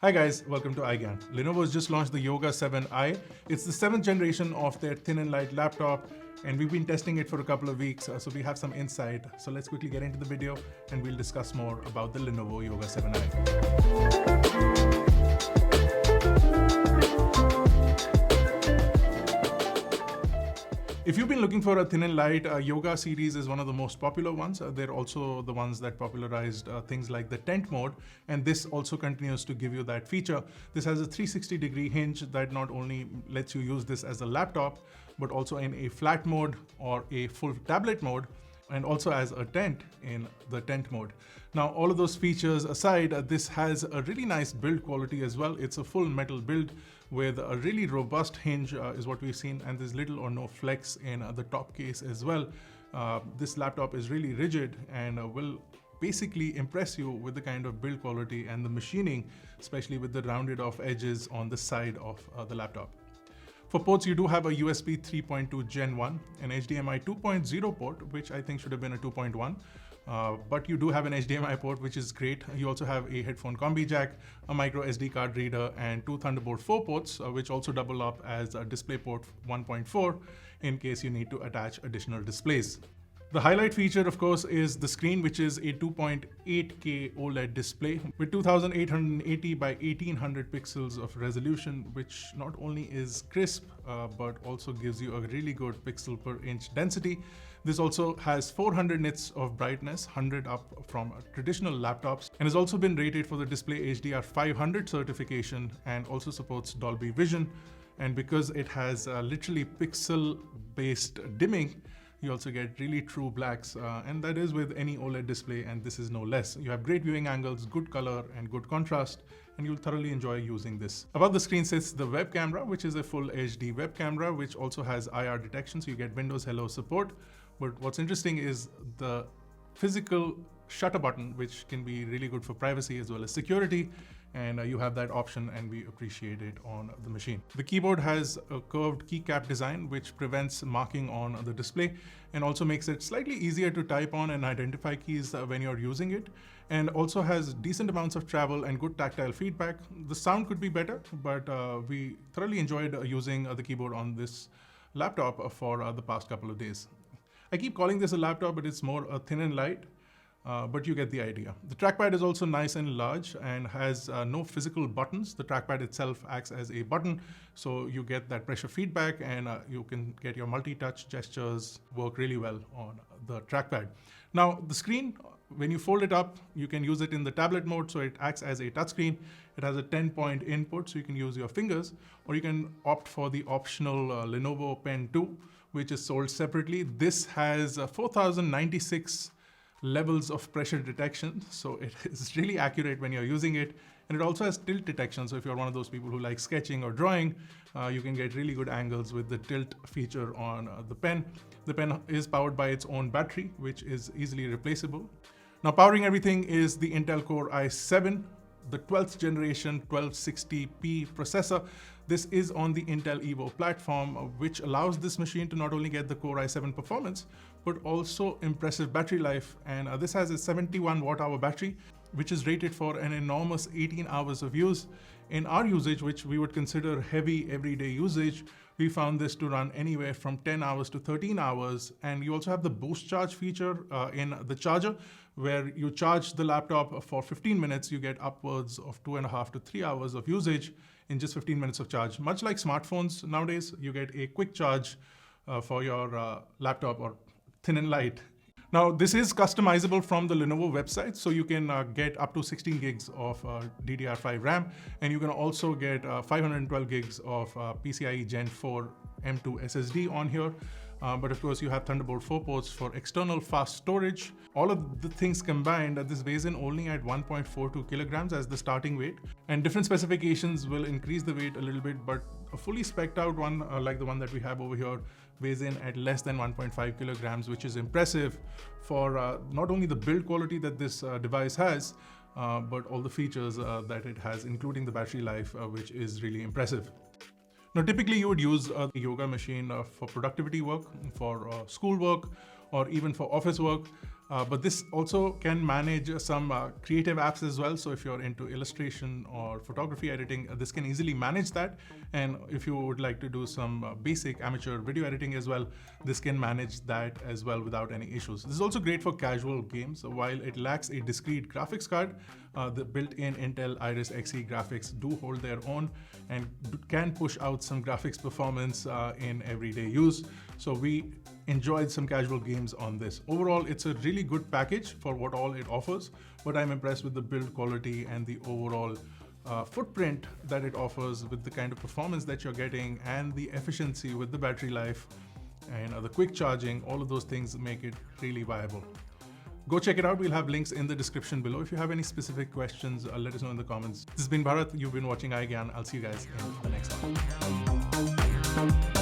Hi guys, welcome to iGyaan. Lenovo has just launched the Yoga 7i. It's the 7th generation of their thin and light laptop, and we've been testing it for a couple of weeks, so we have some insight. So let's quickly get into the video and we'll discuss more about the Lenovo Yoga 7i. If you've been looking for a thin and light, Yoga series is one of the most popular ones. They're also the ones that popularized things like the tent mode, and this also continues to give you that feature. This has a 360-degree hinge that not only lets you use this as a laptop, but also in a flat mode or a full tablet mode, and also as a tent in the tent mode. Now, all of those features aside, this has a really nice build quality as well. It's a full metal build with a really robust hinge is what we've seen, and there's little or no flex in the top case as well. This laptop is really rigid and will basically impress you with the kind of build quality and the machining, especially with the rounded off edges on the side of the laptop. For ports, you do have a USB 3.2 Gen 1, an HDMI 2.0 port, which I think should have been a 2.1. But you do have an HDMI port, which is great. You also have a headphone combi jack, a micro SD card reader, and two Thunderbolt 4 ports, which also double up as a DisplayPort 1.4 in case you need to attach additional displays. The highlight feature, of course, is the screen, which is a 2.8K OLED display with 2880 by 1800 pixels of resolution, which not only is crisp, but also gives you a really good pixel per inch density. This also has 400 nits of brightness, 100 up from traditional laptops, and has also been rated for the Display HDR 500 certification and also supports Dolby Vision. And because it has literally pixel-based dimming, you also get really true blacks, and that is with any OLED display, and this is no less. You have great viewing angles, good color, and good contrast, and you'll thoroughly enjoy using this. Above the screen sits the web camera, which is a full HD web camera, which also has IR detection, so you get Windows Hello support. But what's interesting is the physical shutter button, which can be really good for privacy as well as security. And you have that option, and we appreciate it on the machine. The keyboard has a curved keycap design, which prevents marking on the display and also makes it slightly easier to type on and identify keys when you're using it, and also has decent amounts of travel and good tactile feedback. The sound could be better, but we thoroughly enjoyed using the keyboard on this laptop for the past couple of days. I keep calling this a laptop, but it's more a thin and light. But you get the idea. The trackpad is also nice and large and has no physical buttons. The trackpad itself acts as a button, so you get that pressure feedback, and you can get your multi-touch gestures work really well on the trackpad. Now, the screen, when you fold it up, you can use it in the tablet mode, so it acts as a touchscreen. It has a 10-point input, so you can use your fingers, or you can opt for the optional Lenovo Pen 2, which is sold separately. This has 4096 levels of pressure detection, so it is really accurate when you're using it. And it also has tilt detection, so if you're one of those people who like sketching or drawing, you can get really good angles with the tilt feature on the pen. The pen is powered by its own battery, which is easily replaceable. Now, powering everything is the Intel Core i7, the 12th generation 1260p processor. This is on the Intel Evo platform, which allows this machine to not only get the Core i7 performance, but also impressive battery life. And this has a 71 watt-hour battery, which is rated for an enormous 18 hours of use. In our usage, which we would consider heavy everyday usage, we found this to run anywhere from 10 hours to 13 hours. And you also have the boost charge feature in the charger, where you charge the laptop for 15 minutes, you get upwards of 2.5 to 3 hours of usage in just 15 minutes of charge. Much like smartphones nowadays, you get a quick charge for your laptop or thin and light. Now, this is customizable from the Lenovo website, so you can get up to 16 gigs of DDR5 RAM, and you can also get 512 gigs of PCIe Gen 4 M2 SSD on here. But of course, you have Thunderbolt 4 ports for external fast storage. All of the things combined, this weighs in only at 1.42 kilograms as the starting weight. And different specifications will increase the weight a little bit, but a fully spec'd out one, like the one that we have over here, weighs in at less than 1.5 kilograms, which is impressive for not only the build quality that this device has, but all the features that it has, including the battery life, which is really impressive. Now, typically you would use a yoga machine for productivity work, for school work, or even for office work. But this also can manage some creative apps as well. So if you're into illustration or photography editing, this can easily manage that. And if you would like to do some basic amateur video editing as well, this can manage that as well without any issues. This is also great for casual games. While it lacks a discrete graphics card, the built-in Intel Iris Xe graphics do hold their own and can push out some graphics performance in everyday use. So we enjoyed some casual games on this. Overall, it's a really good package for what all it offers, but I'm impressed with the build quality and the overall footprint that it offers with the kind of performance that you're getting and the efficiency with the battery life and the quick charging. All of those things make it really viable. Go check it out. We'll have links in the description below. If you have any specific questions, let us know in the comments. This has been Bharat. You've been watching iGyaan. I'll see you guys in the next one.